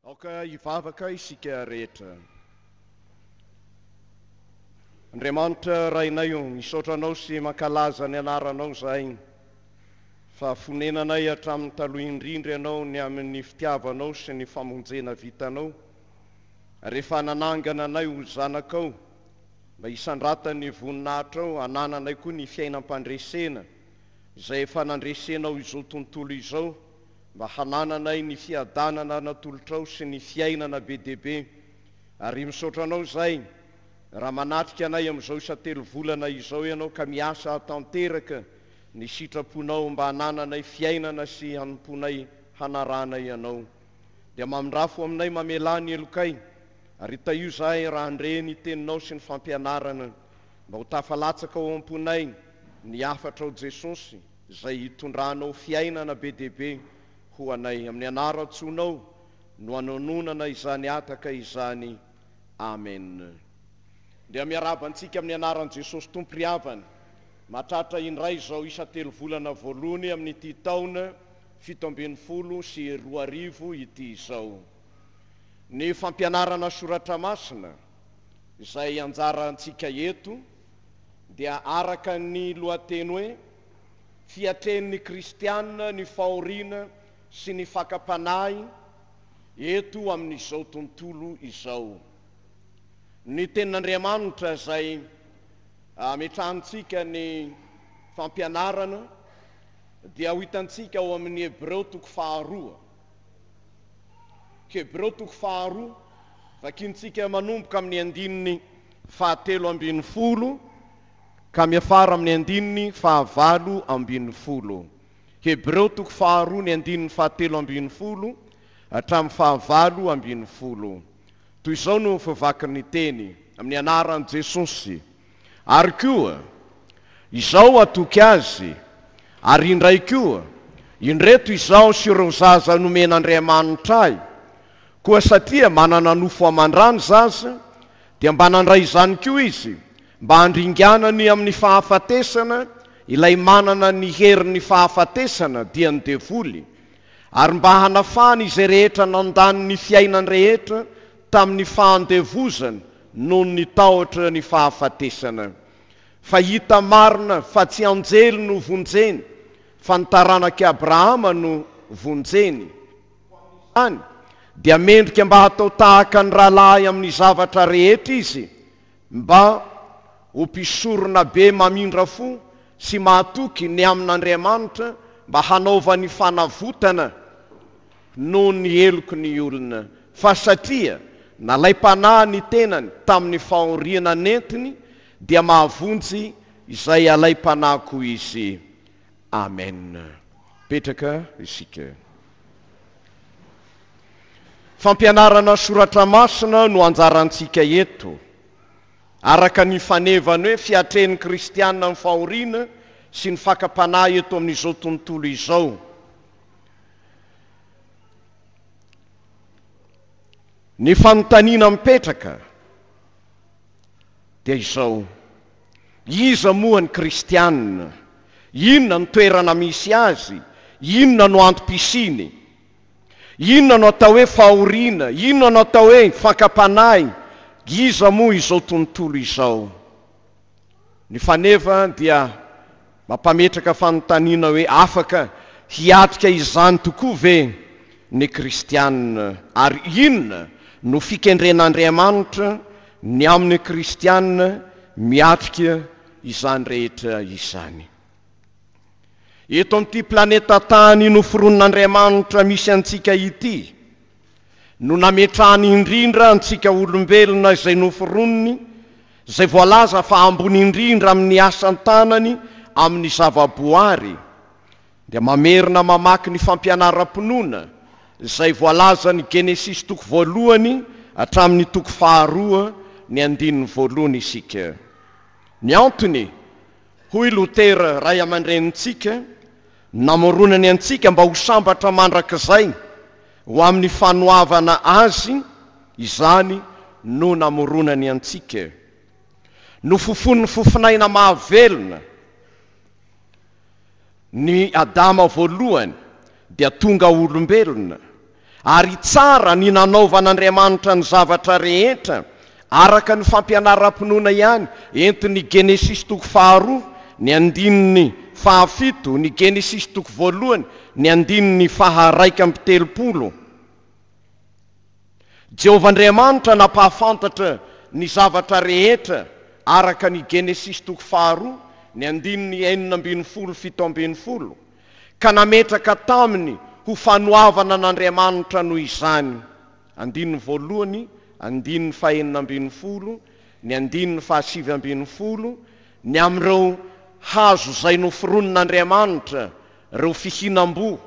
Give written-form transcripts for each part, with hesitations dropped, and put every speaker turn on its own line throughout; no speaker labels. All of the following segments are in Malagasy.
Aoka hivavaka isika rehetra. Andriamanitra rainay misaotra anao sy mankalaza ny anaranao zahay, fa fonenanay hatramin'ny taloha indrindra ianao ny amin'ny fitiavanao sy ny famonjena vitanao. Rehefa nanangana anay ho zanakao mba hisandrata ny voninahitrao, anananay koa ny fiainam-pandresena izay efa nandresenao izao tontolo izao, mba hanananay ny fiadanana natolotrao sy ny fiainana be dehibe. Ary misaotra anao zay raha manatrika anay amin'izao isa-telo volana izao ianao ka miasa tanteraka ny sitraponao mba hanananay fiainana sy hanomponay hanarana ianao. Dia mamindrafo aminay mamelany elokay, ary taio zahay raha andre ny teninao sy ny fampianarana, mba ho tafalatsaka ao amponay ny afatra ao Jesosy izay hitondranao fiainana be dehibe ho anay. Amin'ny anaran-tsonao no anononana izany ataka izany. Amen. Dia miarabantsika amin'ny anaran'i Jesosy Tompo ry havana, mahatratra indray izao isa-telo volana voalohany amin'ity taona 17 sy 2000 ity izao. Ny fampianarana soratra masina izay anjarantsika eto dia araka ny lohateny hoe fiatren'ny kristianina ny fahoriana sy ny fakapanahy eto amin'izao tontolo izao. Ny tenin'Andriamanitra izay ametrahantsika ny fampianarana dia ho hitantsika ao amin'ny Hebreo 2. Hebreo 2 vakiantsika manomboka amin'ny 7:12 ka miafara amin'ny 7:12. Hebreo 2 ny 7:12 hatramin'ny 7:12. Toy izao no favakin'ny teny amin'ny anaran'i Jesosy. Ary koa izao atoky azy, ary indray koa indreto izao sy ireo zaza nomen'Andriamanitra ahy, koa satria manana nofo aman-drano zaza, dia mba nandray izany koa izy mba handringanany amin'ny fahafatesana ilay manana ny herin'ny fahafatesana dia ny devoly, ary mba hanafany izay rehetra nandany ny fiainan rehetra tamin'ny fahandevozana noho ny tahotra ny fahafatesana. Fa hita marina fa tsy anjely no vonjeny, fa ny taranaki Abrahama no vonjeny. Any dia mendrika mba hatao tahaka ny rahalahy amin'ny zavatra rehetra izy, mba ho mpisorona be mamindra fo sy mahatoky ny amin'Andriamanitra, mba hanaova ny fanavotana noho ny eloko ny olona. Fa satria nalaim-panahy ny tenany tamin'ny fahoriana nentiny, dia mahavonjy izay alaim-panahy koa izy. Amen. Petraka isika. Fampianarana soratra masina no anjarantsika eto, araka ny fanevany hoe fiatren'ny kristianina ny fahoriana sy ny fakapanahy eto amin'izao tontolo izao. Ny fanontaniana mipetraka dia izao: iza moa ny kristianina? Inona ny toerana misy azy? Inona no antom-pisiny? Inona no atao hoe fahoriana? Inona no atao hoe fakapanahy? Iza moa izao tontolo izao? Ny faneva dia mampametraka fanontaniana hoe afaka hiatrika izany tokoa ve ny kristianina? Ary inona no fikendren'Andriamanitra ny amin'ny kristianina miatrika izany rehetra izany? Eto amin'ity planeta tany noforon'Andriamanitra misy antsika ity, no nametrahany indrindra antsika olombelona izay noforoniny, izay voalaza fa ambony indrindra amin'ny asan-tanany amin'ny zavaboary. Dia mamerina mamaky ny fampianaram-pinoana izay voalaza ny Genesis 1 hatramin'ny 2 ny 1 isika. Ny antony, hoy Lutera ray aman-drenitsika, namoronany antsika mba ho sambatra mandrakizay ho amin'ny fanoavana azy, izany no namoronany antsika. No fofon'ny fofinaina mahavelona ny Adama voalohany dia tonga olombelona, Ary tsara ny nanaovan'Andriamanitra ny zavatra rehetra araka ny fampianaram-pinoana ihany. Entiny Genesis 2:2, ny 7, ny Genesis 2:1, ny 1:9. Jehovah Andriamanitra napahafantatra ny zavatra rehetra araka ny Genesis 2:2, ny 9:7. Ka nametraka taminy ho fanoavana n'Andriamanitra noho izany. 1:1, 9:7, ny 9:7, ny am'ireo hazo zay noforonon'Andriamanitra, reo fihinam-bo,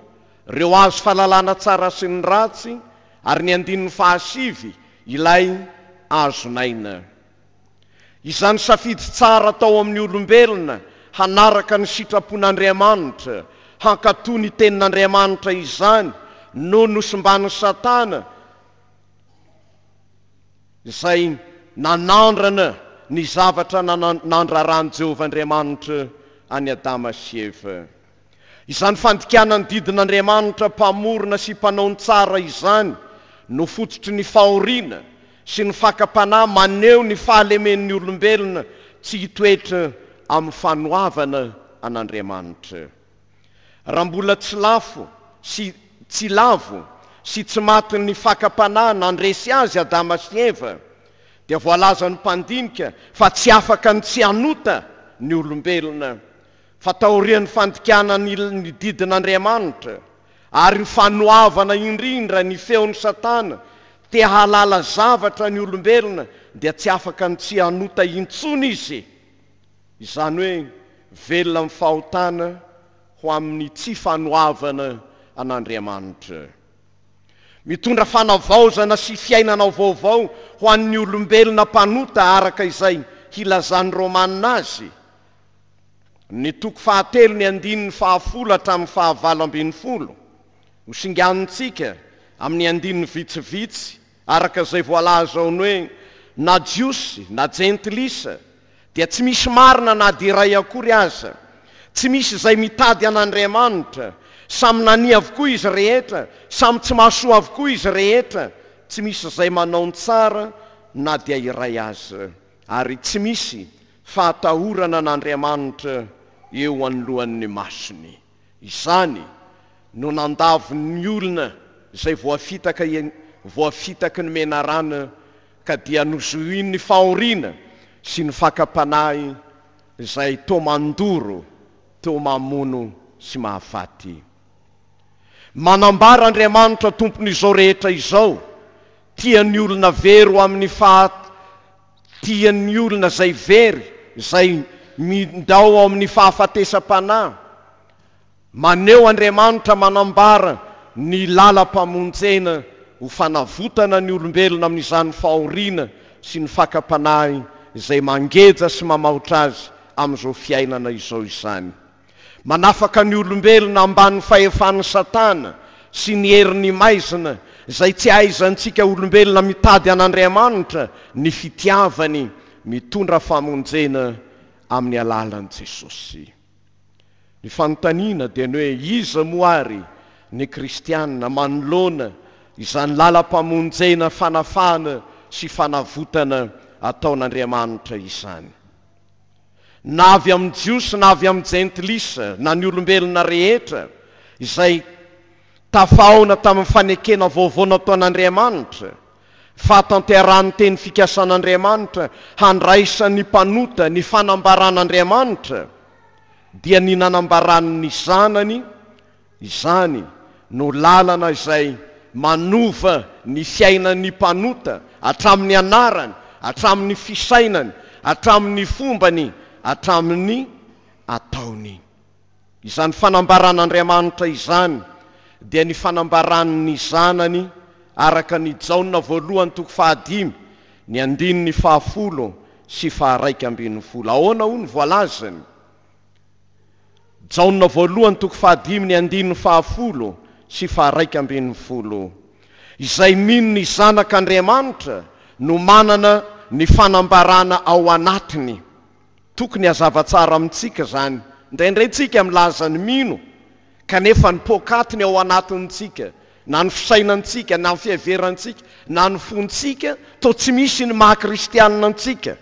reo azo fahalalana tsara sy ny ratsy, ary ny 9:7 ilay azonaina. Izany safidy tsara tao amin'ny olombelona hanaraka ny sitrapon'Andriamanitra, hankatoa ny tenin'Andriamanitra izany, no nosombany Satana izay nanandrana ny zavatra nandrarany Jehovah Andriamanitra any Adama sy Eva. Izany fandikanany didin'Andriamanitra mpamorona sy mpanao tsara izany no fototry ny fahoriana sy ny fakapanahy maneho ny fahalemen'ny olombelona tsy hitoetra amin'ny fanoavana an'Andriamanitra. Raha mbola tsy lavo sy tsy maty ny fakapanahy nandresy azy Adama sy Eva, dia voalaza ny mpandinika fa tsy afaka ny tsy hanota ny olombelona. Fa taorian'ny fandikana ny didin'Andriamanitra ary ny fanoavana indrindra ny feon'ny Satana te halala zavatra ny olombelona, dia tsy afaka ny tsy hanota intsony izy. Izany hoe velona amin'ny fahotana ho amin'ny tsy fanoavana an'Andriamanitra. Mitondra fanavaozana sy fiainana vaovao ho an'ny olombelona mpanota araka izay hilazan'ny Romanina azy. Ny 3 ny 10 hatramin'ny 9. Hosinganitsika amin'ny 9 vitsivitsy araka izay voalaza ao hoe na jiosy na jentilisa dia tsy misy marina na diray akory aza, tsy misy izay mitady an'Andriamanitra, samy nania avokoa izy rehetra, samy tsy mahasoa avokoa izy rehetra, tsy misy izay manao ny tsara na dia iray aza, ary tsy misy fahatahorana an'Andriamanitra eo anoloan'ny masony. Izany no nandavy olona izay voafitaky ny menarana, ka dia nozoiny ny fahoriana sy ny fakapanahy izay to mandoro, to mamono sy mahafaty. Manambara Andriamanitra tompon'izao rehetra izao, tian'ny olona very amin'ny tian'ny olona zay very, zay mindao ao amin'ny fahafatesam-panahy. Maneho Andriamanitra manambara ny lalam-pamonjena ho fanavotana ny olombelona amin'izany fahoriana sy ny fakapanahy izay mangeja sy mamahotra azy amin'izao fiainana izao izany. Manafaka ny olombelona amban'ny fahefan'ny Satana sy ny herin'ny maizina izay tsy ahaizantsika olombelona mitady an'Andriamanitra ny fitiavany mitondra famonjena amin'ny alalan'i Jesosy. Ny fanontaniana dia ny hoe iza moary ny kristianina manoloana izany lalam-pamonjena fanafana sy fanavotana ataon'Andriamanitra izany. Na avy amin'ny jiosy na avy amin'ny jentilisa na ny olombelona rehetra izay tafaona tamin'ny fanekena vaovao nataon'Andriamanitra, fatanterahany teny fikasan'Andriamanitra, handraisan'ny mpanota ny fanambaran'Andriamanitra, dia ny nanambaran'ny zanany, izany no lalana izay manova ny fiainan'ny mpanota hatramin'ny anarany, hatramin'ny fisainany, hatramin'ny fombany, hatramin'ny ataony. Izany fanambaran'Andriamanitra izany dia ny fanambaran'ny zanany araka ny Jaona 1:5, ny 10:10 sy 2:12. Ahoana ho ny voalazany? Jaona 1:5, ny 10:10 sy 2:12. Izay mino ny zanak'Andriamanitra no manana ny fanambarana ao anatiny. Tokony hazava tsara amintsika zany. Indraindray tsika milaza ny mino, kanefa ny pokatiny ao anatintsika na ny fisainantsika, na ny fiheverantsika, na ny fontsika, to tsy misy ny maha-kristianina antsika.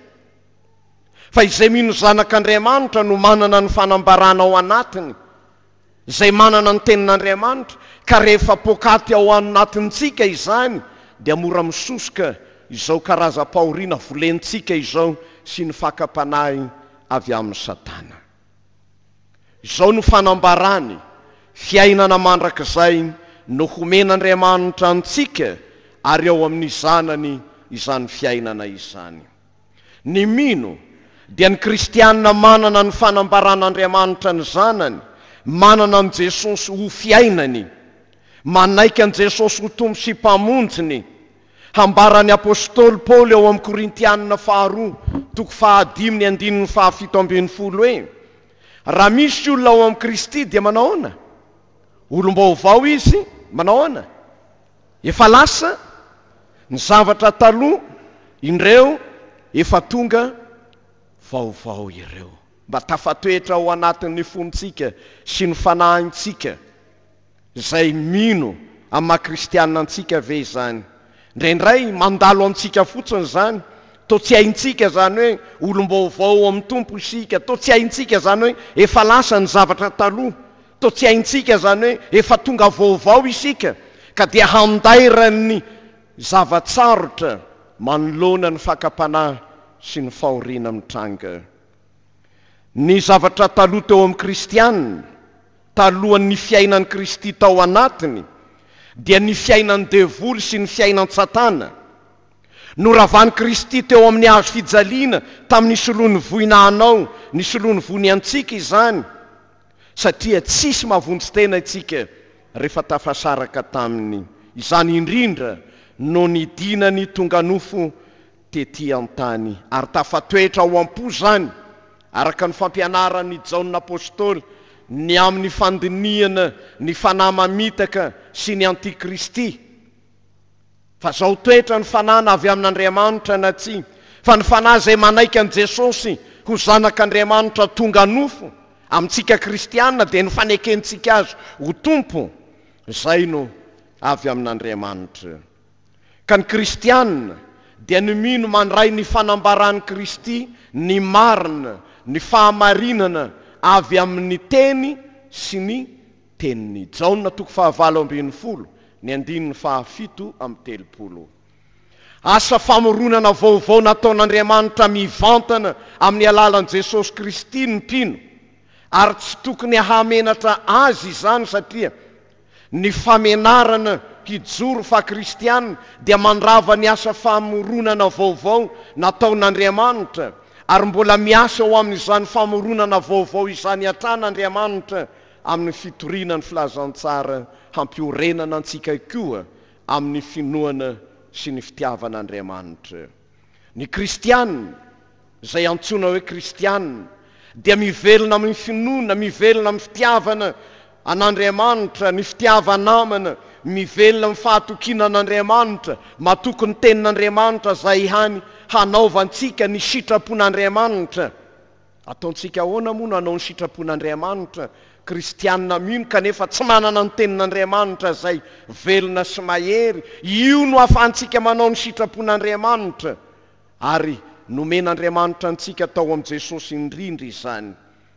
Fa izay mino zanak'Andriamanitra no manana ny fanambarana ao anatiny, izay manana ny tenin'Andriamanitra, ka rehefa pokaty ao anatintsika izany, dia mora misosoka izao karaza-pahoriana volentsika izao sy ny fakapanahy avy amin'ny Satana. Izao no fanambarany, fiainana mandrakizay no homen'Andriamanitra antsika ary ao amin'ny zanany izany fiainana izany. Ny mino dia ny kristianina manana ny fanambaran'Andriamanitra ny zanany, manana an Jesosy ho fiainany, manaiky an Jesosy ho tompo sy mpamonjiny. Hambaran'ny apôstôly Paoly ao amin'ny Korintianina 2:5-7 hoe: raha misy olona ao amin'ny Kristy dia manao ahoana? Olom-baovao izy, manao ahoana? Efa lasa ny zavatra taloha, indreo efa tonga vaovao ireo. Mba tafatoetra ao anatin'ny fontsika sy ny fanahintsika izay mino amin'ny maha-kristianina antsika ve izany. Indraindray mandalo antsika fotsiny zany, to tsy haintsika zany hoe olom-baovao amin'ny tompo isika, to tsy haintsika zany hoe efa lasa ny zavatra taloha, to tsy haintsika zany hoe efa tonga vaovao isika, ka dia handairan'ny zavatsarotra manoloana ny fakapanahy sy ny fahoriana mitranga. Ny zavatra taloha teo amin'ny kristianina, talohan'ny fiainan'ny Kristy tao anatiny, dia ny fiainan'ny devoly sy ny fiainan'ny Satana. Noravan'i Kristy teo amin'ny hazo fijaliana tamin'ny soloany voinanao, ny soloany vony antsika izany, satria tsisy mahavonjy tena itsika rehefa tafasaraka taminy. Izany indrindra no nidinany tonga nofo tetỳ an-tany, ary tafatoetra ao am-po zany, araka ny fampianaran'ny Jaona apôstôly, ny amin'ny fandiniana ny fanahy mamitaka sy ny antikristy. Fa zao toetra ny fanana avy amin'Andriamanitra na tsy, fa ny fanahy izay manaiky an Jesosy ho zanak'Andriamanitra tonga nofo amintsika kristianina, dia ny fanekentsika azy ho tompo, izay no avy amin'Andriamanitra. Ka ny kristianina dia ny mino mandray ny fanambaran'i Kristy, ny marina, ny fahamarinana avy amin'ny teny sy ny teniny. Jaona 4:20, ny 7:30. Asa famoronana vaovao nataon'Andriamanitra mivantana amin'ny alalan'i Jesosy Kristy ny mpino, ary tsy tokony hamenatra azy izany, satria ny famenarana kijoro fa kristianina dia mandrava ny asa famoronana vaovao nataon'Andriamanitra, ary mbola miasa ao amin'izany famoronana vaovao izany atran'Andriamanitra amin'ny fitoriana ny filazantsara hampiorenana antsika koa amin'ny finoana sy ny fitiavan'Andriamanitra. Ny kristianina, izay antsoina hoe kristianina, dia mivelona amin'ny finoana, mivelona amin'ny fitiavana an'Andriamanitra, ny fitiavanamana, mivelona amin'ny fahatokiana an'Andriamanitra, matoky ny tenin'Andriamanitra izay hany hanaovantsika ny sitrapon'Andriamanitra. Ataontsika ahoana moa no hanao ny sitrapon'Andriamanitra? Kristianina mino kanefa tsy manana ny tenin'Andriamanitra izay velona sy mahery, io no ahafahantsika manao ny sitrapon'Andriamanitra, ary nomen'Andriamanitra antsika tao amin'ny Jesosy indrindra izany.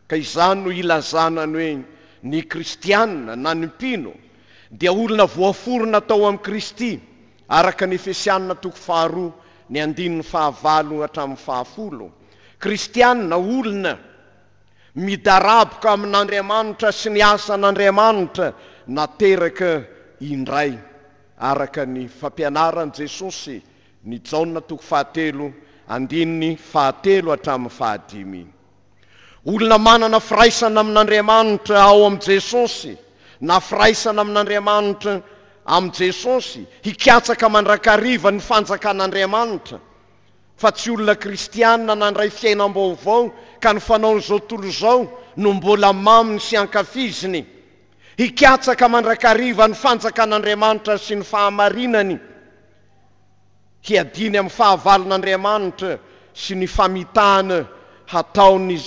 Ka izany no ilazanany hoe ny kristianina na ny mpino dia olona voaforona tao amin'ny Kristy, araka ny Efesianina 2:5-10. Kristianina olona midaraboka amin'Andriamanitra sy ny asan'Andriamanitra nateraka indray, araka ny fampianaran'i Jesosy ny Jaona 4:7-5. Olona manana firaisana amin'Andriamanitra ao amin'i Jesosy, na firaisana amin'Andriamanitra amin'i Jesosy, hikatsaka mandrakariva ny fanjakan'Andriamanitra. Fa tsy olona kristianina nandray fiainam-baovao ka ny fanaon'izao tontolo izao no mbola maminy sy ankafiziny, hikatsaka mandrakariva ny fanjakan'Andriamanitra sy ny fahamarinany, hiadiny amin'ny fahavalon'Andriamanitra sy ny famitahana hataony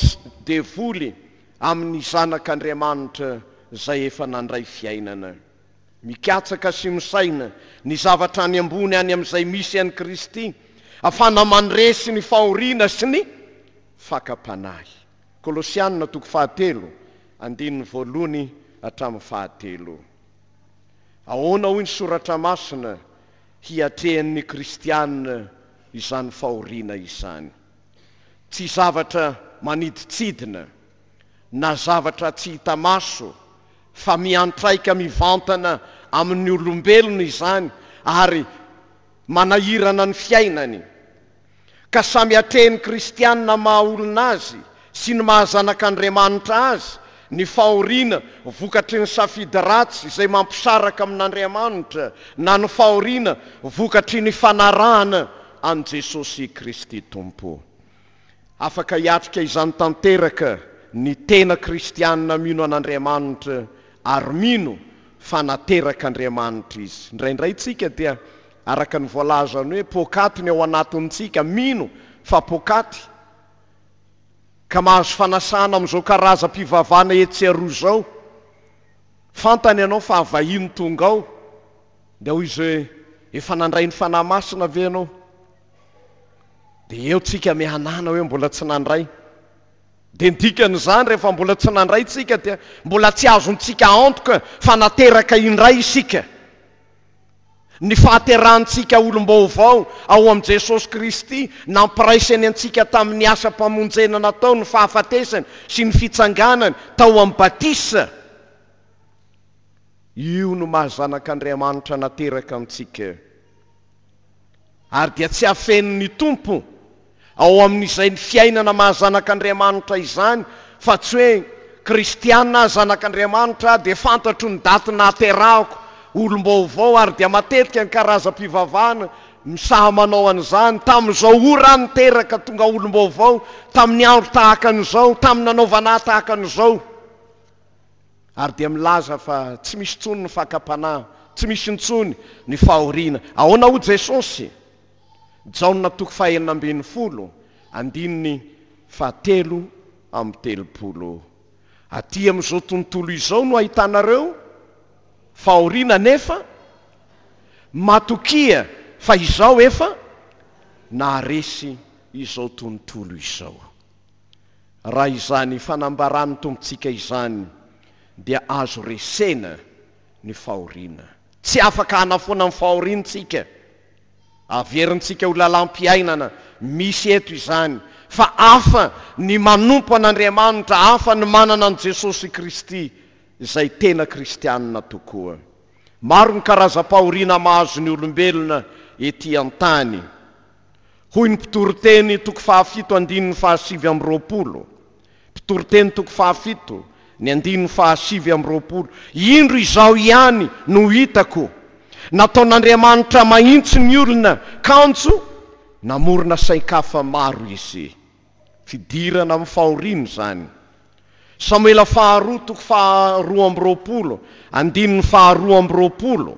devoly amin'ny zanak'Andriamanitra izay efa nandray fiainana. mikatsaka sy misaina ny zavatra any ambony any amin'izay misy any Kristy, afana mandresy ny fahoriana sy ny fakapanahy. Kolosianina 3:1-3. Ahoana hoy ny soratra masina hiatrehan'ny kristianina izany fahoriana izany? Tsy zavatra maniditsidina na zavatra tsy hita maso, fa miantraika mivantana amin'ny olombelona izany ary manahirana ny fiainany. Ka samy hatrehan'ny kristianina maha-olona azy sy ny mahazanak'Andriamanitra azy ny fahoriana vokatry ny safidy ratsy izay mampisaraka amin'Andriamanitra, na ny fahoriana vokatry ny fanarahana an Jesosy Kristy Tompo. Afaka hiatrika izany tanteraka ny tena kristianina mino an'Andriamanitra ary mino fa nateraka Andriamanitra izy. Indraindray tsika dia araka ny voalazany hoe pokaty ny ao anatintsika, mino fa pokaty, ka mahazo fanasana amin'izao karazam-pivavana etseroa zao. Fantany ianao fa avahiny tonga ao, dia hoy izy hoe efa nandray ny fanahy masina ve ianao? Dia eo tsika mihanana hoe mbola tsy nandray. Dia ndikan'izany rehefa mbola tsy nandray tsika dia mbola tsy azontsika antoka fa nateraka indray isika. Ny fahaterahantsika olom-baovao ao am Jesosy Kristy nampiraisany antsika tamin'ny asa-pamonjena natao, ny fahafatesany sy ny fitsanganany tao am batisa. Io no mahazanak'Andriamanitra nateraka amintsika. Ary dia tsy hafen'ny Tompo ao amin'izay ny fiainana mahazanak'Andriamanitra izany, fa tsy hoe kristianina zanak'Andriamanitra dia fantatro ny daty nahaterahako olom-baovao, ary dia matetika ny karazam-pivavahana misaha manao an'izany tamin'izao ora niteraka tonga olom-baovao, tamin'ny andro tahaka an'izao, tamin'ny nanaovana tahaka an'izao. Ary dia milaza fa tsy misy intsony ny fakapanahy, tsy misy intsony ny fahoriana. Ahoana ho Jesosy? Jaona 4:7-30. Aty amin'izao tontolo izao no ahitanareo fahoriana, nefa matokia fa izao efa naharesy izao tontolo izao. Raha izany fanambarany tompontsika izany dia azo resena ny fahoriana. Tsy afaka hanafoana ny fahoriantsika, averintsika ho lalam-piainana misy eto izany, fa afa ny manompo an'Andriamanitra, afa ny manana an Jesosy Kristy izay tena kristianina tokoa. Maro ny karazam-pahoriana mahazo ny olombelona ety an-tany. Hoy ny mpitoroteny 7:7-20. Mpitoroteny 7:7-20. Indro izao ihany no hitako, nataon'Andriamanitra mahitsy ny olona kanjo, namorona saikafa maro izy. Fidirana amin'ny fahoriana zany. Samuela 2:2-20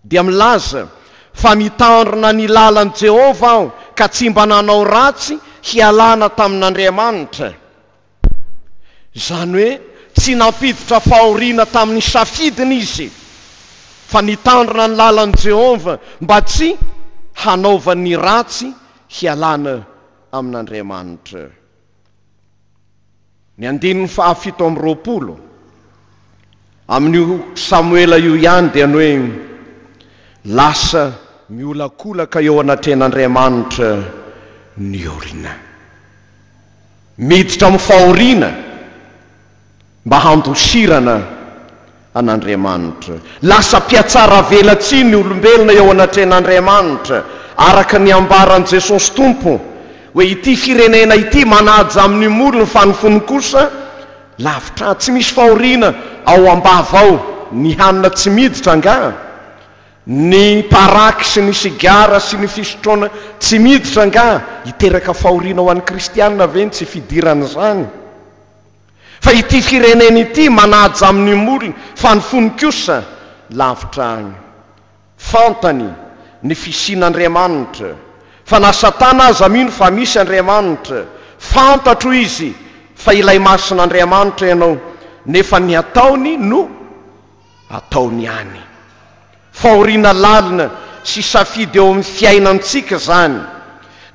dia milaza fa mitandrina ny lalan'i Jehova aho, ka tsy mba nanao ratsy hialana tamin'Andriamanitra. Zany hoe tsy nampiditra fahoriana tamin'ny safidiny izy, fa nitandrina ny lalan'i Jehova mba tsy hanaova ny ratsy hialana amin'Andriamanitra. Ny 7:20 amin'io Samuela io ihany dia ny hoe lasa miolakolaka eo anatrehan'Andriamanitra ny olona, miditra amin'ny fahoriana mba handosirana an'Andriamanitra. Lasa piatsara velatsy ny olombelona eo anatrehan'Andriamanitra, araka ny ambaran'i Jesosy Tompo hoe ity firenena ity manaja amin'ny molony, fa ny fony kosa lavitra. Tsy misy fahoriana ao ambava ao, ny hanina tsy miditra nga, ny paraky sy ny sigara sy ny fisotroana tsy miditra nga. Hiteraka fahoriana ho an'ny kristianina ve tsy fidirana zany? Fa ity firenena ity manaja amin'ny molony, fa ny fony kosa lavitra agny. Fantany ny fisian'Andriamanitra, fa na Satana aza mino fa misy Andriamanitra. Fantatro izy fa ilay masin'Andriamanitra ianao, nefa ny ataony no ataony ihany. Fahoriana lalina sy safidy eo amin'ny fiainantsika zany.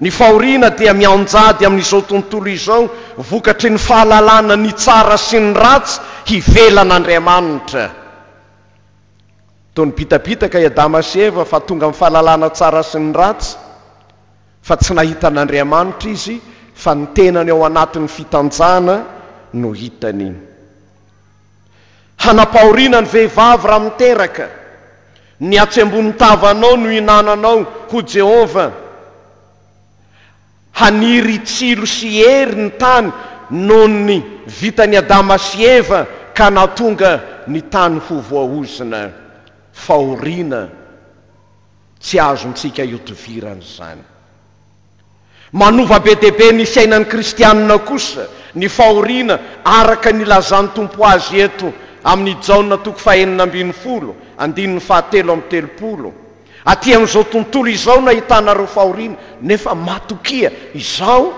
Ny fahoriana dia mianjady amin'izao tontolo izao vokatry ny fahalalana ny tsara sy ny ratsy hivelan'Andriamanitra. Toy ny bitabitaka i Adama sy Eva fa tonga amin'ny fahalalana tsara sy ny ratsy, fa tsy nahita an'Andriamanitra izy, fa ny tenany ao anatin'ny fitanjana no hitany. Hanapahoriana ny vehivavy raha miteraka, ny atsy-ambony tavanao no hinananao ho Jehova, haniry tsilo sy hery ny tany noho ny vitany Adama sy Eva ka nahatonga ny tany ho voahozina. Fahoriana tsy azontsika iotovirana zany. Manova be dehibe ny fiainan'ny kristianina kosa ny fahoriana araka ny lazan'ny tompo azy eto amin'ny Jaona 4:20, andininy 7:30. Aty amin'izao tontolo izao nahitanareo fahoriana, nefa matokia izao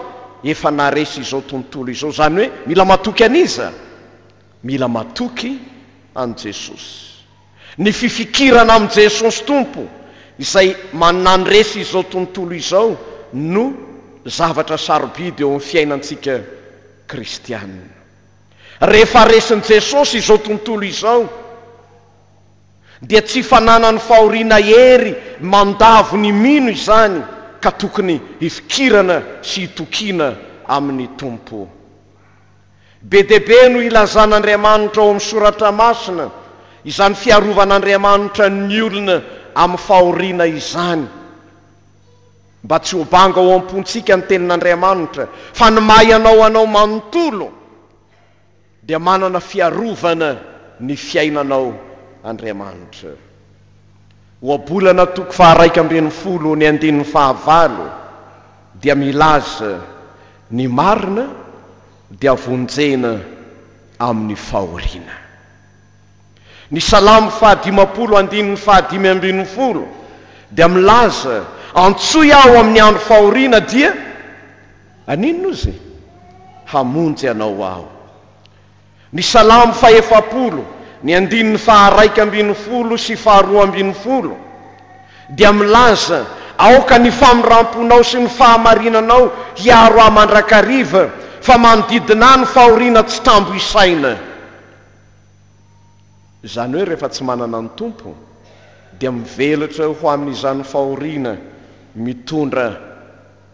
efa naresy izao tontolo izao. Zany hoe mila matoky aniza, mila matoky an Jesosy. Ny fifikirana am Jesosy tompo izay manandresy izao tontolo izao no zavatra sarobidy eo amin'ny fiainantsika kristianina. Rehefa resin'i Jesosy izao tontolo izao dia tsy fananany fahoriana hery mandavo ny mino izany, ka tokony hifikirana sy hitokiana amin'ny tompo. Be dehibe no ilazan'Andriamanitra ao amin'ny soratra masina izany fiarovan'Andriamanitra ny olona amin'ny fahoriana izany, mba tsy ho banga ao am-pontsika ny tenin'Andriamanitra fa ny mahay anao manontolo dia manana fiarovana ny fiainanao Andriamanitra. Oabolana 2:19 dia milaza ny marina dia vonjena amin'ny fahoriana. Ny Salamo 50:5 dia milaza antsoy aho amin'ny andro fahoriana dia aninona izy? Hamonjy anao aho. Ny Salamo 70:112 sy 2:20 dia milaza aoka ny famiramponao sy ny fahamarinanao hiaro aho mandrakariva, fa manodidina ny fahoriana tsy tambo isaina. Zany hoe rehefa tsy manana ny tompo dia mivelatra ho amin'izany fahoriana, mitondra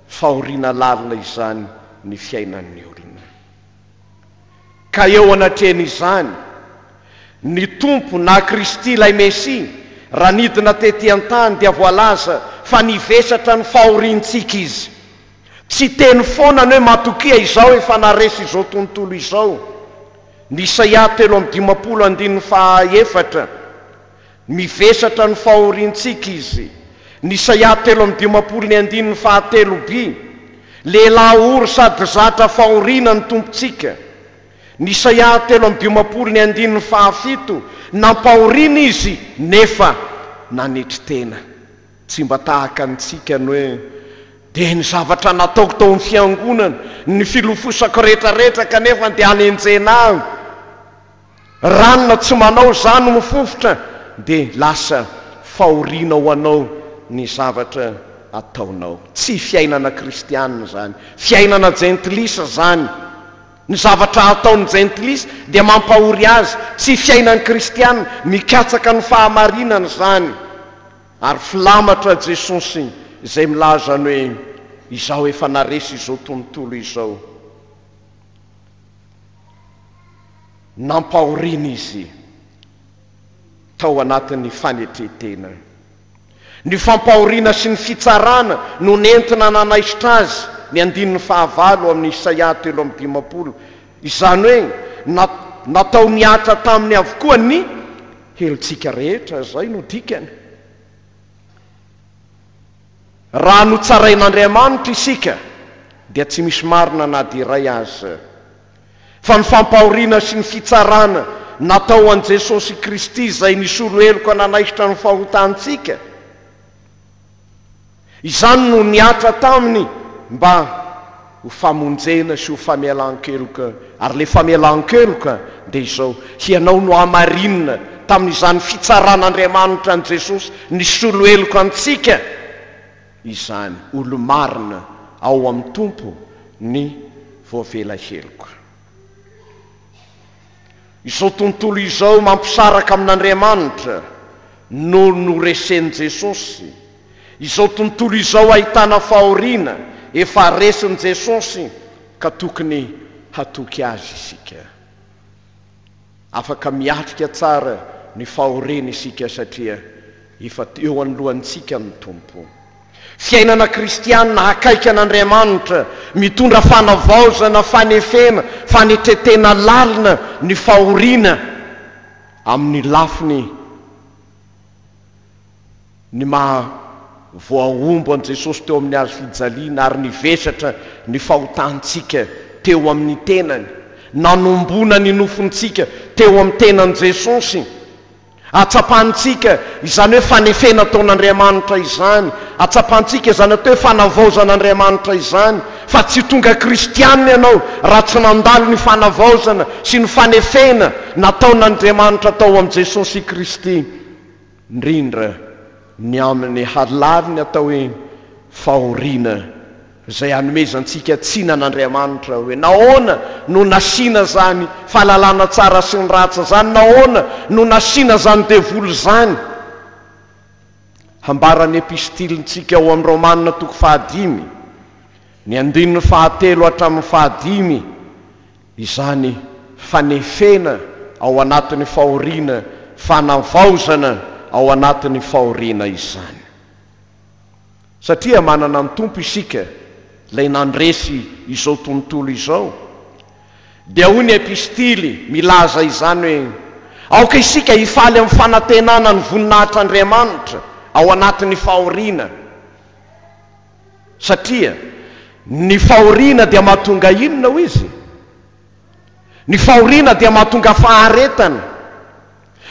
fahoriana lalina izany ny fiainan'ny olona. Ka eo anatrehan'izany ny tompo na Kristy ilay Mesia raha nidina tetỳ an-tany dia voalaza fa nivesatra ny fahoriantsika izy. Tsy teny foana ny hoe matokia izao efa naresy izao tontolo izao. Ny Isaia 3:4 mivesatra ny fahoriantsika izy. Ny Isaia 3:3 lehilahy ory sady zatra fahoriana ny tompontsika. Ny Isaia 3:7 nampahoriana izy nefa nanetry tena. Tsy mba tahaka antsika ny hoe dia ny zavatra nataoko tao amin'ny fiangonana, ny filofosako rehetrarehetra kanefa dia hanenjena aho. Ranona tsy manao zany mifofotra dia lasa fahoriana ho anao ny zavatra ataonao. Tsy fiainana kristianina zany, fiainana jentilisa zany. Ny zavatra ataon'ny jentilisa dia mampahory azy, tsy fiainan'ny kristianina mikatsaka ny fahamarinana zany. Ary filamatra Jesosy izay milaza ny hoe izao efa naresy izao tontolo izao. Nampahoriana izy tao anatin'ny fanetretena. Ny fampahoriana sy ny fitsarana no nentina nanaisitra azy ny 9:5 amin'ny Isaia 3:15. Izany hoe natao niatra taminy avokoa ny helontsika rehetra, zay no dikany. Raha no tsarain'Andriamanitra isika dia tsy misy marina na dia iray azy. Fa ny fampahoriana sy ny fitsarana natao an Jesosy Kristy izay nisolo heloka nanaisitra ny fahotantsika. Izany no niatra taminy mba ho famonjena sy ho famelan-keloka, ary le famelan-keloka dia izao ianao no hamarinina tamin'izany fitsaran'Andriamanitra an' Jesosy ny soloeloko antsika izany olo marina ao amin'ny tompo ny voavelaheloko. Izao tontolo izao mampisaraka amin'Andriamanitra no noresen'i Jesosy. Izao tontolo izao ahitana fahoriana efa resin'i Jesosy ka tokony hatoky azy isika. Afaka miatrika tsara ny fahoriana isika satria efa eo anoloantsika ny tompo. Fiainana kristianina akaiky an'Andriamanitra mitondra fanavaozana, fanefena, fanetretena lalina ny fahoriana amin'ny lafiny ny voaombo an' Jesosy teo amin'ny hazo fijaliana ary nivesatra ny fahotantsika teo amin'ny tenany, nanombona ny nofontsika teo amin'ny tenan' Jesosy. Atsapantsika izany hoe fanefena taon'Andriamanitra izany, atsapantsika izany hoe fanavaozan'Andriamanitra izany, fa tsy tonga kristianina ianao raha tsy nandalo ny fanavaozana sy ny fanefena nataon'Andriamanitra tao amin'i Jesosy Kristy, indrindra ny amin'ny halaviny atao hoe fahoriana izay hanomezantsika tsinan'Andriamanitra hoe nahoana no nasiana zany fahalalana tsara sy ny ratsy zany, nahoana no nasiana zany devoly zany. Hambaran'ny epistilyntsika ao amin'ny Romanina toko 5 ny 7 hatramin'ny 5 izany fanefena ao anatin'ny fahoriana, fanavaozana ao anatin'ny fahoriana izany. Satria manana ny tompo isika ilay nandresy izao tontolo izao. Dia hoy ny epistily milaza izany hoe aoka isika hifaly amin'ny fanantenana ny voninahitr'Andriamanitra ao anatin'ny fahoriana. Satria ny fahoriana dia mahatonga inona ho izy? Ny fahoriana dia mahatonga faharetana.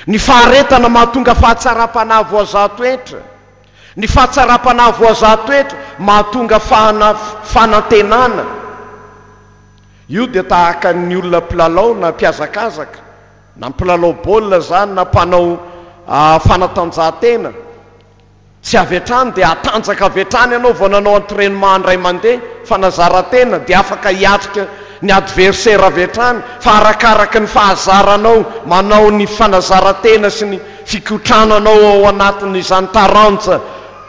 Ny faharetana mahatonga fahatsara-panahy voazahatoetra. Ny fahatsara-panahy voazahatoetra mahatonga fanantenana. Io dia tahaka ny olona mpilalao na mpiazakazaka, na mpilalao baolina zany na mpanao fanatanjahantena. Tsy avy hatrany dia atanjaka avy hatrany ianao vao nanao entraînement andray mandeha fanazarantena dia afaka hiatrika ny adversaire avy hatrany, fa arakaraka ny fahazaranao manao ny fanazarantena sy ny fikotrananao ao anatin'izany taranja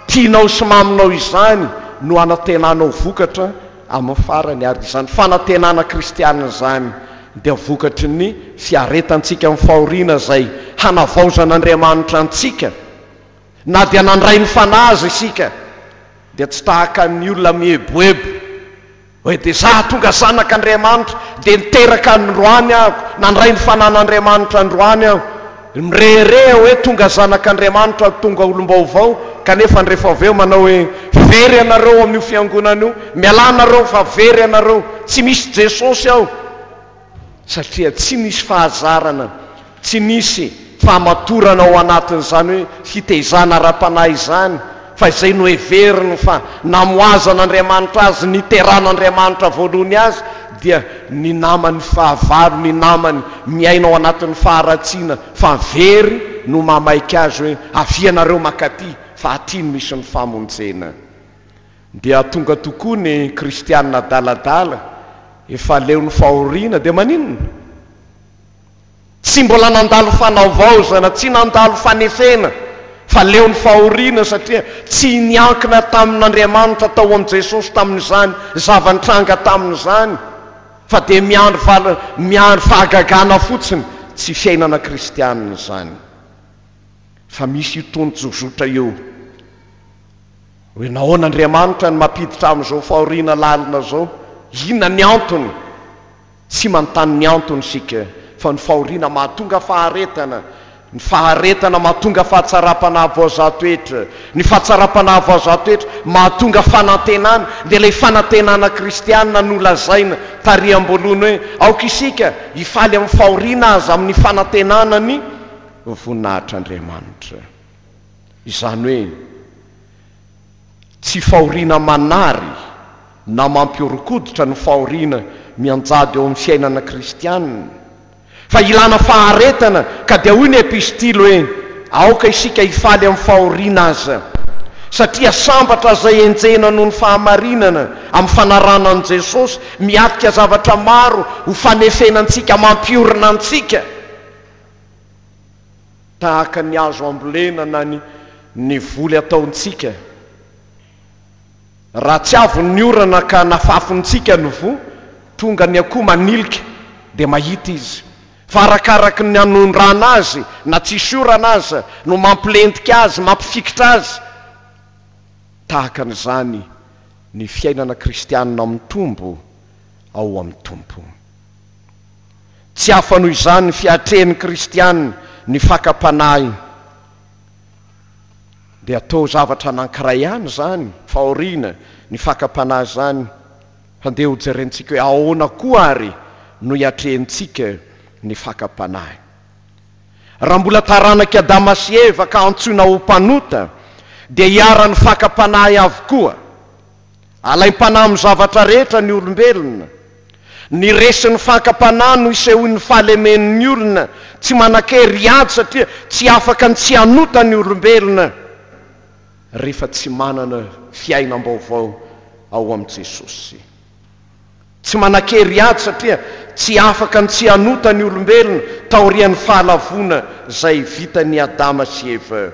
tianao sy maminao izany no anantenanao vokatra amin'ny farany. Ary izany fanantenana kristianina zany dia vokatry ny fiaretantsika amin'ny fahoriana izay hanavaozan'Andriamanitra antsika. Na dia nandray ny fanazy isika dia tsy tahaka ny olona mieboebo hoe dia za tonga zanak'Andriamanitra dia niteraka androany aho, nandray ny fanan'Andriamanitra androany aho, mirehere hoe tonga zanak'Andriamanitra, tonga olom-baovao, kanefa rehefa avy eo manao hoe very ianareo amin'io fiangonana io, miala nareo fa very ianareo, tsy misy Jesosy aho. Satria tsy nisy fahazarana, tsy nisy fahamatorana ao anatin'izany hoe fitezana ara-panahy izany, fa izay no heveriny fa namoazan'Andriamanitra azy, niteran'Andriamanitra voalohany azy dia ny namany fahavalo, ny namany miaina ao anatin'ny faharatsiana, fa very no mamaika azy hoe avianareo makaty fa aty no misy ny famonjena. Dia tonga tokoa ny kristianina daladala efa leo ny fahoriana dia maninona? Tsy mbola nandalo fanavaozana, tsy nandalo fanefena, fa leo ny fahoriana satria tsy niankina tamin'Andriamanitra tao amin'i Jesosy tamin'izany zava-nitranga tamin'izany, fa dia miandry fahagagana fotsiny, tsy fiainana kristianina zany. Fa misy itony jozotra eo hoe nahoan'Andriamanitra ny mampiditra amin'izao fahoriana lalina zao, inona ny antony? Tsy manontany ny antony sika, fa ny fahoriana mahatonga faharetana, ny faharetana mahatonga fahatsara-panahy voazahatoetra, ny fahatsara-panahy voazahatoetra mahatonga fanantenana. Dia ilay fanantenana kristianina nolazaina tary am-boalohany hoe aoka isika hifaly amin'ny fahoriana azy amin'ny fanantenana ny voninahitr'Andriamanitra. Izany hoe tsy fahoriana manary na mampiorokoditra ny fahoriana mianjady eo amin'ny fiainana kristianina, fa ilana faharetana ka dia hoy ny epistily hoe aoka isika hifaly amin'ny fahoriana aza satria sambatra zay enjena noho ny fahamarinana amin'ny fanarana an' Jesosy miatika zavatra maro ho fanefenantsika mampiorina antsika tahaka ny azo ambolena na ny voly ataontsika raha tsy avy ny orana ka nafafontsika ny vo tonga ny akoho manilika dia mahita izy fa arakaraky ny anondrana azy na tsisy orana azy no mampilentika azy mampifikitra azy tahaka n'izany ny fiainana kristianina mitombo ao amin'ny tompo tsy hafa noho izany ny fiatrehan'ny kristianina ny fakapanahy dia atao zavatra anankiray ihany zany fahoriana ny fakapanahy zany handeha ho jerentsika hoe ahoana koa ary no hiatrehantsika ny fakapanahy raha mbola taranaka Adama sy Eva ka antsoina ho mpanota dia hiara-ny fakapanahy avokoa alaim-panahy amin'ny zavatra rehetra ny olombelona ny resin'ny fakapanahy no isehoan'ny fahalemen'ny olona tsy manan-kery ady satria tsy afaka ny tsy hanota ny olombelona rehefa tsy manana fiainam-baovao ao amin'i Jesosy tsy manan-kery ady satria tsy afaka ny tsy hanota ny olombelona taorian'ny fahalavona zay vitany Adama sy Eva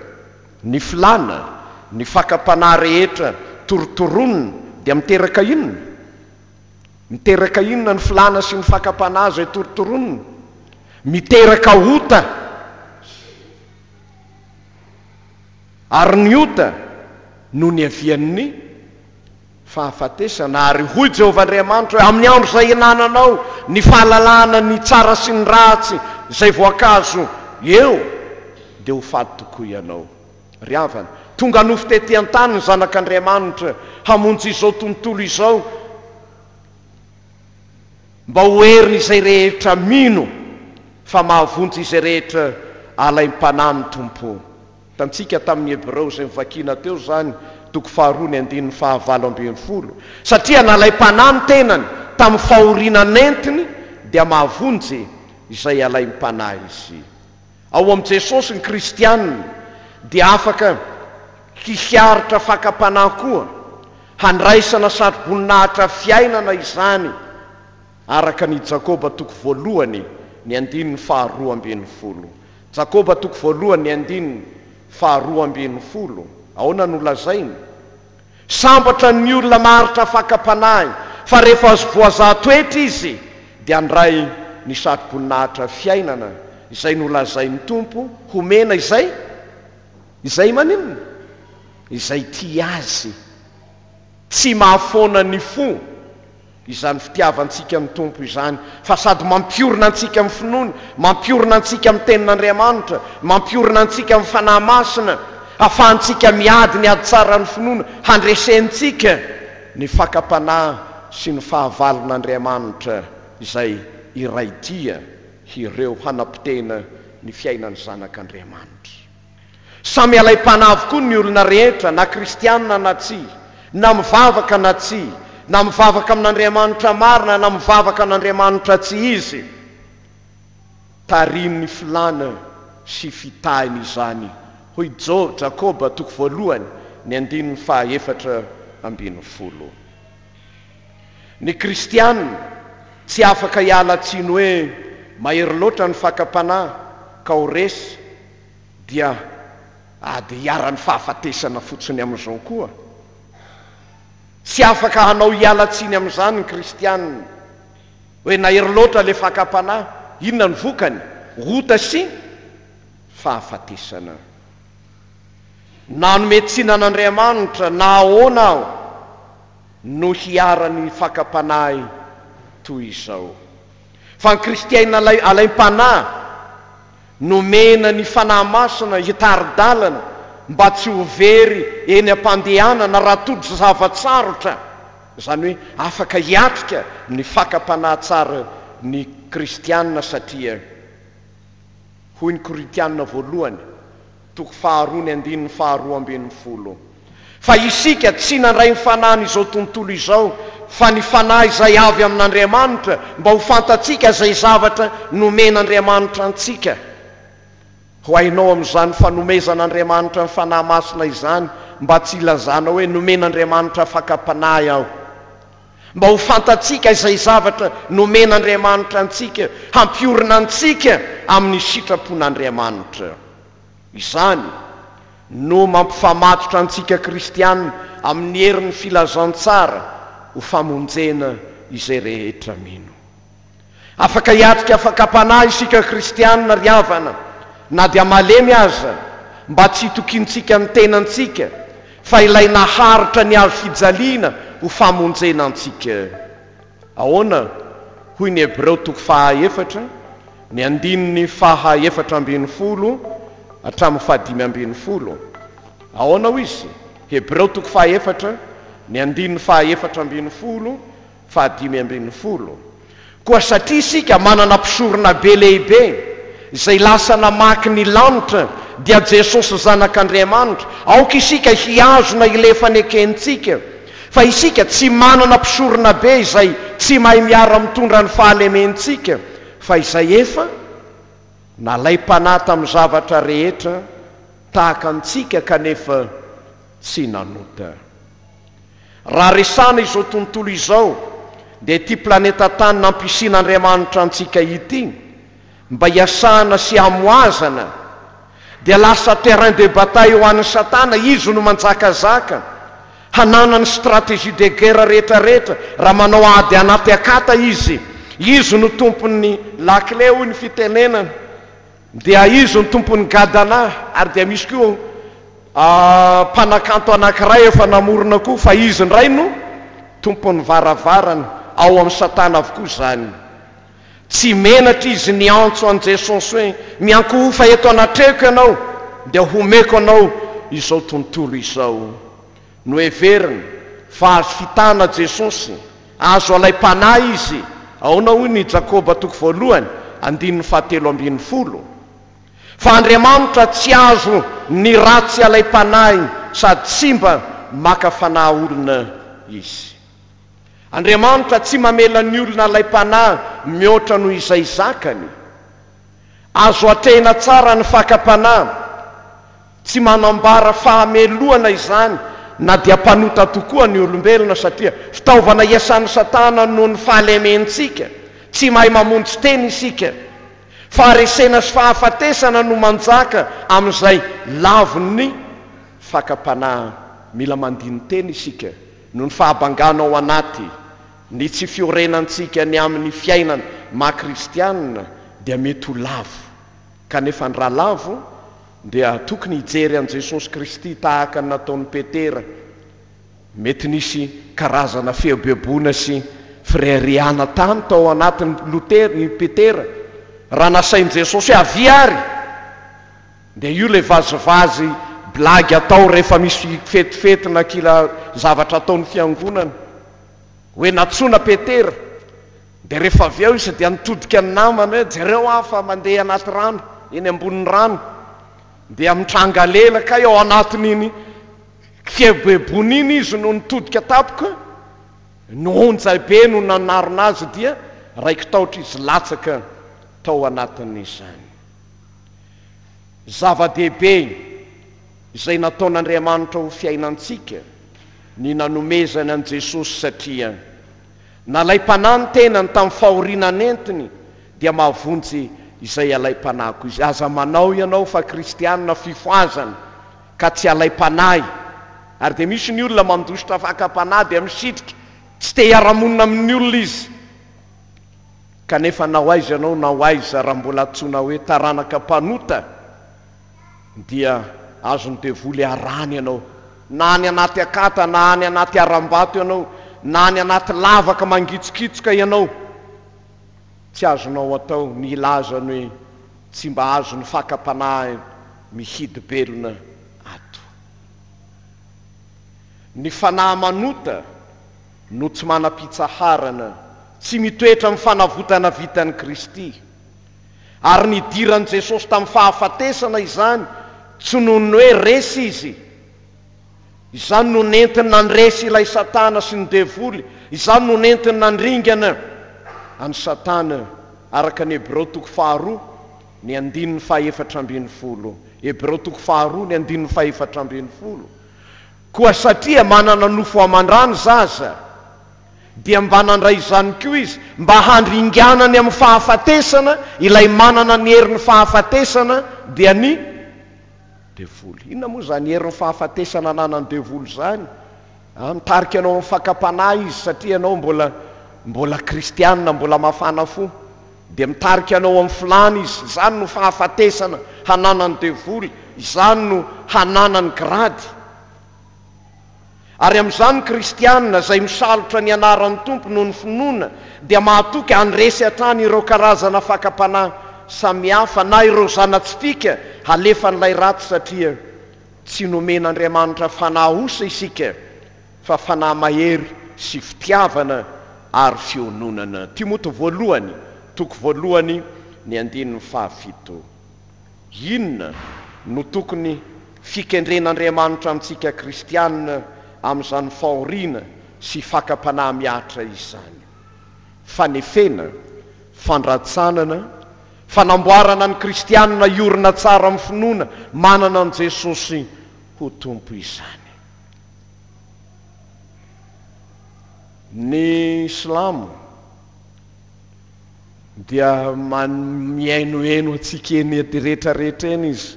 ny filana ny fakapanahy rehetra torotoronina dia miteraka inona miteraka inona ny filana sy ny fakapanahy zay torotoronina miteraka ota ary ny ota no ny avian'ny fahafatesana ary hoy Jehovahandriamanitra hoe amin'ny andro zay inananao ny fahalalana ny tsara sy ny ratsy zay voankazo eo dia ho fady tokoa ianao ry havana tonga nofo tety an-tany ny zanak'Andriamanitra hamonjy izao tontolo izao mba ho heriny izay rehetra mino fa mahavonjy izay rehetra alaim-panahy ny tompo tantsika tamin'ny Hebreo zay mivakina teo zany toko 2:9 satria nalaim-panahy ny tenany tamin'ny fahoriana nentiny dia mahavonjy izay alaim-panahy izy ao amin'i Jesosy ny kristianina dia afaka hihiaritra fakapanahy koa handraisana satroboninahitra fiainana izany araka ny Jakoba toko 1:2 Jakoba toko 1:2 ahoana no lazainy sambatra ny olona maharitra fakapanahy fa rehefa azo voazahatoetra izy dia andray ny satroboninahitra fiainana izay no lazainy tompo homena izay maninona izay tia azy tsy mahafoana ny fo izany fitiavantsika amin'ny tompo izany fa sady mampiorina antsika amin'ny finoana mampiorina antsika amin'ny tenin'Andriamanitra mampiorina antsika amin'ny fanahy masina ahafahantsika miady ny ady tsara ny finoana handresentsika ny fakapanahy sy ny fahavalon'Andriamanitra izay iraitia ireo hanapitena ny fiainan'ny zanak'Andriamanitra samy alaim-panahy avokoa ny olona rehetra na kristianina na tsy na mivavaka na tsy na mivavaka amin'Andriamanitra marina na mivavaka amin'Andriamanitra tsy izy tarin'ny filana sy fitahiny izany hoy Jakoba toko 1:4 ny kristianina tsy afaka hiala tsiny hoe mahery loatra ny fakapanahy ka ho resy dia ady hiara-ny fahafatesana fotsiny amin'izao koa tsy afaka hanao hiala tsiny amin'izany ny kristianina hoe nahery loatra le fakapanahy inona ny vokany ota sy fahafatesana na nometsinan'Andriamanitra na ahoana aho no hiara-ny fakapanahy toy izao fa ny kristianina alaim-panahy nomena ny fanahy masina hitaridalana mba tsy ho very eny am-pandehanana raha toditra zavatsarotra zany hoe afaka hiatrika ny fakapanahy tsara ny kristianina satria hoy ny Korintianina 1:2 fa isika tsy nandray ny fanahiny izao tontolo izao fa ny fanahy izay avy amin'Andriamanitra mba ho fantatsika izay zavatra nomen'Andriamanitra antsika. Ho hainao amin'izany fanomezan'Andriamanitra ny fanahy masina izany mba tsy ilazana hoe nomen'Andriamanitra fakapanahy aho, mba ho fantatsika izay zavatra nomen'Andriamanitra antsika, hampiorina antsika amin'ny sitrapon'Andriamanitra. Izany no mampifamatotra antsika kristianina amin'ny herin'ny filazantsara ho famonjena izay rehetra mino. Afaka hiatrika fakapanahy isika kristianina ry havana, na dia malemy aza, mba tsy hitokintsika ny tenantsika, fa ilaina haritra ny azo fijaliana ho famonjena antsika. Ahoana hoy ny Hebreo 4, ny 14 hatramin'ny 15. Ahoana ho izy? Hebreo 4, ny 14, 15. Koa satria isika manana mpisorona be lehibe izay lasa namaky ny lanitra, dia Jesosy zanak'Andriamanitra, aoka isika hiazona ilefany ekentsika. Fa isika tsy manana mpisorona be izay tsy mahay miara mitondra ny fahalementsika, fa izay efa nalaim-panahy tamin'ny zavatra rehetra tahaka antsika kanefa tsy nanota. Raha resana izao tontolo izao, dia ity planeta tany nampisian'Andriamanitra antsika ity mba hiasana sy hamoazana, dia lasa terrain de bataille ho an'ny Satana. Izy no manjakazaka, hanana ny stratégie de guerre rehetrarehetra. Raha manao ady anaty akata izy no tompon'ny lakle hoy ny fitenenana, dia izy no tompon'ny gadana. Ary dia misy koa mpanakanto anankiray efa namorona koa, fa izy ndray no tompon'ny varavarana. Ao amin'ny Satana avokoa zany. Tsy menatra izy ny antso an Jesosy hoe miankofa eto anatreko ianao, dia homeko anao izao tontolo izao. No heveriny fa azo fitana Jesosy, azo alaim-panahy izy. Ahoana hoy ny Jakoba 1:17. Fa Andriamanitra tsy azo ny ratsy alaim-panahy, sady tsy mba maka fanahy olona izy. Andriamanitra tsy mamela ny olona alaim-panahy mihoatra noho izay zakany. Azo atrehina tsara ny fakapanahy, tsy manambara fahameloana izany, na dia mpanota tokoa ny olombelona, satria fitaovana iasan'ny Satana noho ny fahalementsika. Tsy mahay mamonjy teny isika, faharesena sy fahafatesana no manjaka amin'izay lavon'ny fakapanahy. Mila mandiny teny isika noho ny fahabangana ao anaty ny tsy fiorenantsika ny amin'ny fiainana maha-kristianina, dia mety ho lavo. Kanefa ny raha lavo dia tokony hijery an Jesosy Kristy tahaka ny nataon'ny Petera. Mety nisy karazana fehobebona sy fireriana tany tao anatin'ny Petera. Raha nasain'i Jesosy hoe avia ary, dia io le vazivazy blagy atao rehefa misy fetifety na kila zavatra ataon'ny fiangonana, hoe natsoina Petera. Dia rehefa avy eo izy dia nitodika ny namany hoe jereo afa mandeha anaty rano, eny ambonin'ny rano. Dia mitranga lela ka eo anatin'iny fiebebony iny izy no nitodika tapoka, nohonjay be no nanarona azy, dia raiky taotra izy latsaka tao anatin'izany. Zava-dehibe izay nataon'Andriamanitra ho fiainantsika ny nanomezana an Jesosy, satria nalaim-panahy ny tenany tamin'ny fahoriana entiny, dia mahavonjy izay alaim-panahiko izy. Aza manao ianao fa kristianina fifoazana ka tsy alaim-panahy. Ary dia misy ny olona mandositra fakapanahy dia misitrika, tsy te hiara-monina amin'ny olona izy. Kanefa na ho aiza ianao na ho aiza, raha mbola antsoina hoe taranaka mpanota, dia azony devoly arany ianao, na any anaty akata, na any anaty aram-bato ianao, na any anaty lavaka mangitsikitsoka ianao. Tsy azonao atao ny ilazany hoe tsy mba azo ny fakapanahy mihidy belona ato. Ny fanahy manota no tsy manam-pitsaharana, tsy mitoetra amin'ny fanavotana vitan'i Kristy. Ary nidiran'i Jesosy tamin'ny fahafatesana izany, tsy noho ny hoe resy izy. Izany no nentiny nandresy ilay Satana sy ny devoly izany no nentiny nandringana any Satana araka ny Hebreo 2:2 ny 4:7. Hebreo 2:2 ny 4:7. Koa satria manana nofo aman-drano zaza, dia mba nandray izany koa izy mba handringanany amin'ny fahafatesana ilay manana ny herin'ny fahafatesana dia ny devoly. Inona moa zany herin'ny fahafatesana nanany devoly zany? Mitarika anao amin'ny fakapanahy izy satria anao mbola kristianina, mbola mafana fo, dia mitarika anao amin'ny filany izy. Izany no fahafatesana hananany devoly, izany no hananany grady. Ary amin'izany kristianina izay misalotra ny anaran'ny tompo noho ny finoana dia mahatoky handresy hatrany ireo karazana fakapanahy samihafa na ireo zanatsipika halefa n'ilay ratsy, satria tsy nomen'Andriamanitra fanahy osa isika fa fanahy mahery sy fitiavana ary fiononana. Timote 1:1 ny 5:7. Inona no tokony fikendren'Andriamanitra amintsika kristianina amin'izany fahoriana sy fakapanahy miatra izany? Fanefena, fandratsanana, fanamboarana ny kristianina iorina tsara amin'ny finoana, manana an' Jesosy ho tompo izany. Ny Islamo dia mihainohaino atsika eny rehetrarehetra eny izy,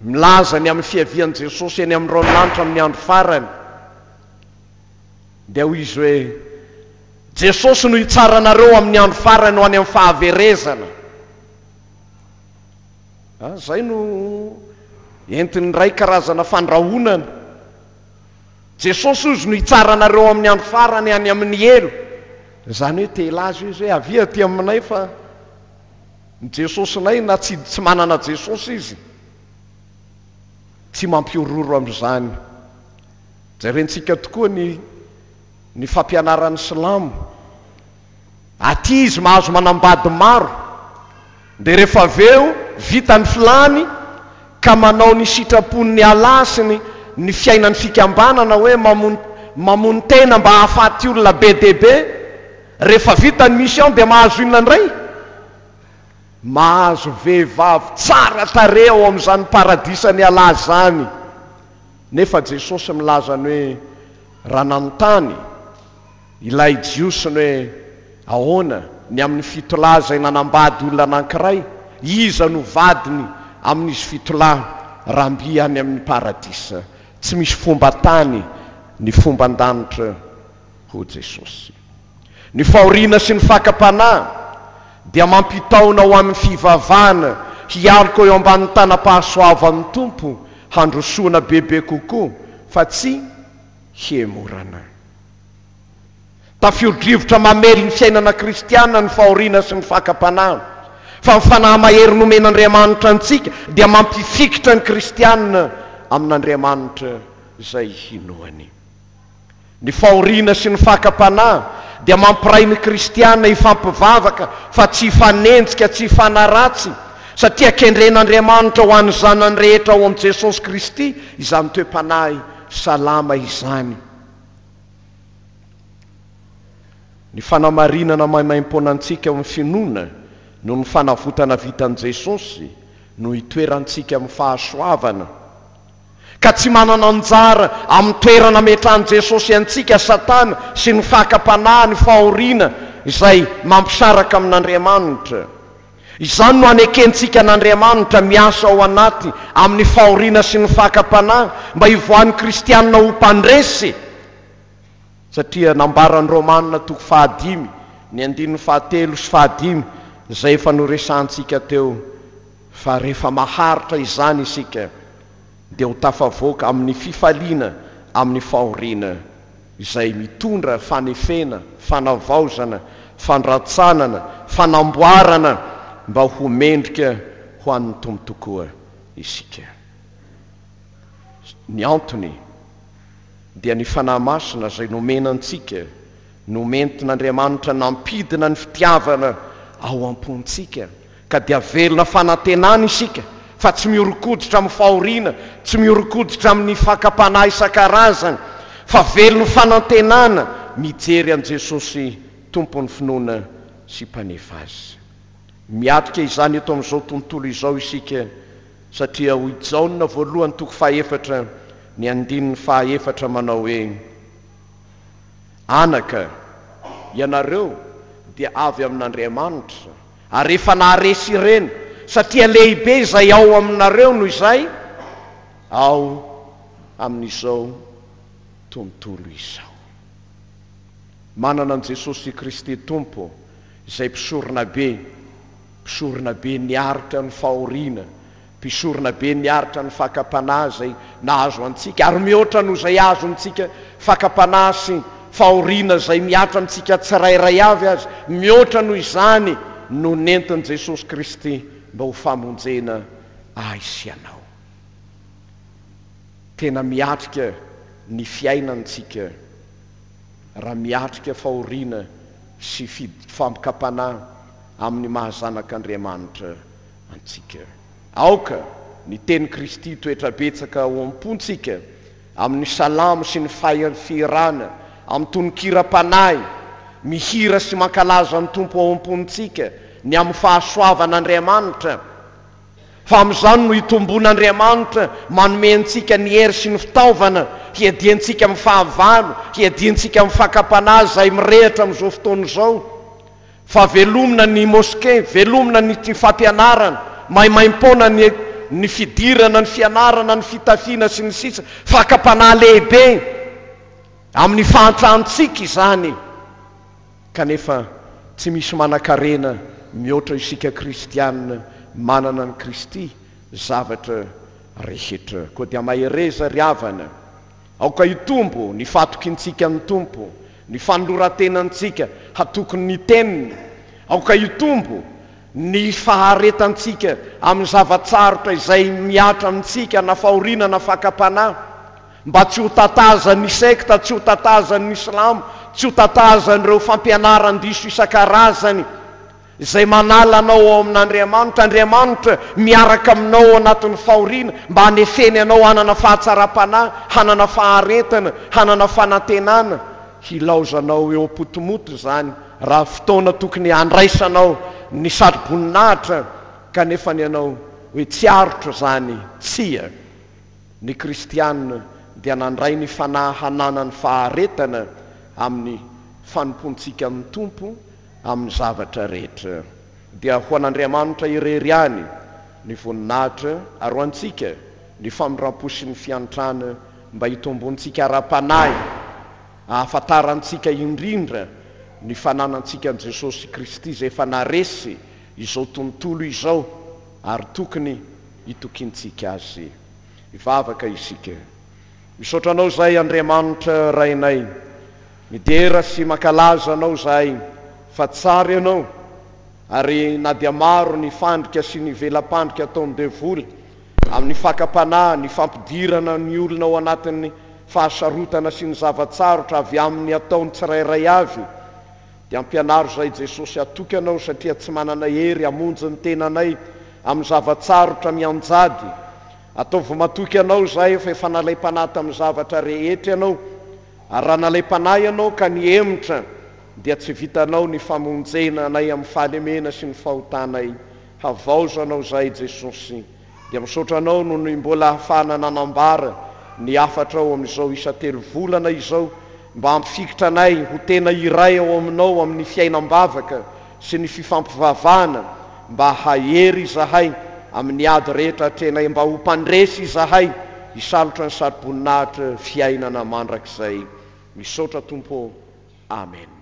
milaza ny amin'ny fiavian'i Jesosy eny amin'ny ranolanitra amin'ny andro farany, dia hoy izy hoe Jesosy no hitsaranareo amin'ny andro farany ho any amin'ny fahaverezana. Zay no entiny ray karazana fandrahonana. Jesosy ozy no hitsaranareo amin'ny andro farany any amin'ny elo. Zany hoe telazy izy hoe avia ty aminay fa ny Jesosynay na tsy manana Jesosy izy tsy mampiororo amin'izany. Jarentsika tokoa ny fampianaran'ny Silamo. Aty izy mahazo manambady maro, dia rehefa aveo vita ny filany ka manao ny sitrapon'ny alasiny ny fiainan'ny fikambanana hoe mamono tena mba hahafaty olona be debe. Rehefa vita ny mission dia mahazo inona indray? Mahazo vehivavy tsara tare ao amin'izany paradisany alà zany. Nefa Jesosy milazany hoe raha nanontany ilay jiosiny hoe ahoana ny amin'ny fitolahy izay nanambady olona anankiray, iza no vadiny amin'izy fitolahy ramby any amin'ny paradisa? Tsy misy fomba tany ny fomba an-danitra ho Jesosy. Ny fahoriana sy ny fakapanahy dia mampitaona ho amin'ny fivavahana hialoko eo ambanin'ny tanam-pahasoavan'ny tompo, handrosoana bebe kokoa fa tsy hiemorana. Tafio-drivotra mamely ny fiainana kristianina ny fahoriana sy ny fakapanahy, fa ny fanahy mahery nomen'Andriamanitra antsika dia mampifikitra ny kristianina amin'Andriamanitra izay hinoany. Ny fahoriana sy ny fakapanahy dia mampiray ny kristianina hifampivavaka fa tsy hifanenjika, tsy hifanaratsy, satria kendren'Andriamanitra ho an'ny zanany rehetra ao amin'i Jesosy Kristy izany toe-panahy salama izany. Ny fanamarinana maimaim-pona antsika amin'ny finoana no ny fanavotana vitan'i Jesosy no hitoerantsika amin'ny fahasoavana, ka tsy manana anjara amin'ny toerana metrahan'i Jesosy antsika Satana sy ny fakapanahy, ny fahoriana izay mampisaraka amin'Andriamanitra. Izany no anekentsika n'Andriamanitra miasa ao anaty amin'ny fahoriana sy ny fakapanahy mba hivoan'ny kristianina ho mpandresy, satria nambarany Romanina 5:5 ny 7 sy 5 izay efa noresantsika teo fa rehefa maharitra izany isika dia ho tafavoaka amin'ny fifaliana amin'ny fahoriana izay mitondra fanefena, fanavaozana, fandratsanana, fanamboarana mba ho mendrika ho an'ny tompo tokoa isika. Ny antony dia ny fanahy masina izay nomenantsika, nomentin'Andriamanitra nampidina ny fitiavana ao am-pontsika, ka dia velona fanantenana isika fa tsy miorokoditra amin'ny fahoriana, tsy miorokoditra amin'ny fakapanahy isan-karazany, fa velony fanantenana mijery an Jesosy tompony finoana sy mpanefa azy. Miatrika izany eto amin'izao tontolo izao isika, satria hoy Jaona voalohany toko fahaefatra ny andininy fahaefatra manao hoe: anaka, ianareo dia avy amin'Andriamanitra ary efa naharesy ireny, satria lehibe izay ao aminareo noho izay ao amin'izao tontolo izao. Manana an Jesosy Kristy Tompo izay mpisorona be niaritra ny fahoriana, mpisorona be niaritra ny fakapanahy zay nahazo antsika, ary mihoatra noho izay azo antsika fakapanahy sy fahoriana zay miatra amintsika tsirairay avy azy, mihoatra noho izany no nentin' Jesosy Kristy mba ho famonjena ahy sy anao. Tena miatrika ny fiainantsika raha miatrika fahoriana sy fampikapanahy amin'ny mahazanak'Andriamanitra antsika. Aoka ny teny Kristy toetra betsaka ao am-pontsika amin'ny salamo sy ny firana, amin'ny tononkira-panahy, mihira sy mankalaza ny Tompo ao am-pontsika, ny amin'ny fahasoavan'Andriamanitra. Fa amin'izany no itombon'Andriamanitra manome antsika ny hery sy ny fitaovana hiadiantsika amin'ny fahavalo, hiadiantsika amin'ny fakapanahy izay mirehitra amin'izao fotoana izao. Fa velomina ny moské, velomina ny fampianarana, maimaim-poana ny fidirana, ny fianarana, ny fitafiana sy ny sisa, fakapanahy lehibe amin'ny fahantrahantsika izany. Kanefa tsy misy manan-karena mihoatra isika kristianina manana ny Kristy zavatra rehetra. Koa dia mahereza ry havana, aoka hitombo ny fatokintsika ny Tompo, ny fanoloran-tenantsika hatokony ny teniny, aoka hitombo ny faharetantsika amin'ny zavatsarotra izay miatra amintsika na fahoriana na fakapanahy, mba tsy ho tatazan'ny sekta, tsy ho tatazan'ny Islamo, tsy ho tatazan'ireo fampianaran-diso isan-karazany izay manala anao ao amin'Andriamanitra. Andriamanitra miaraka aminao anatin'ny fahoriana mba hanefeny anao hanana fahatsara-panahy, hanana faharetana, hanana fanantenana. Hilaozanao eo am-potomoto zany raha fotoana tokony handraisanao ny sariboninaitra, kanefa ny anao hoe tsy arotra zany. Tsia, ny kristianina dia nandray ny fanahy hanana ny faharetana amin'ny fanompontsika amin'ny Tompo amin'ny zavatra rehetra. Dia ho an'Andriamanitra irery any ny voninahitra ary ho antsika ny famindram-po sy ny fiantrana mba hitombontsika ara-panahy, ahafantarantsika indrindra ny fananantsika an Jesosy Kristy izay efa naresy izao tontolo izao ary tokony hitokintsika azy. Ivavaka isika. Misaotra anao zay Andriamanitra rainay, midera sy mankalaza anao zay fa tsara ianao, ary na dia maro ny fandrika sy ny velam-pandrika ataon'ny devoly amin'ny fakapanahy, ny fampidirana ny olona ao anatin'ny fahasarotana sy ny zavatsarotra avy amin'ny ataony tsirairay avy, dia ampianaro zay Jesosy atoky anao, satria tsy manana hery hamonjy ny tenanay amin'ny zavatsarotra mianjady. Ataovy matoky anao zay fa efa nalay-panahy tamin'ny zavatra rehetra ianao, ary raha nalay-panahy ianao ka ny emotra dia tsy vitanao ny famonjena anay amin'ny fahalemena sy ny fahotanay. Havaozo anao zay Jesosy, dia misaotra anao no ny mbola ahafahana nanambara ny afatra ao amin'izao isa-telo volana izao, mba hampifikitra anay ho tena iray ao aminao amin'ny fiainam-bavaka sy ny fifampivavahana, mba hahery izahay amin'ny ady rehetra hatrenay, mba ho mpandresy izahay hisalotra ny sariboninaitra fiainana mandrakizay. Misaotra Tompo. Amen.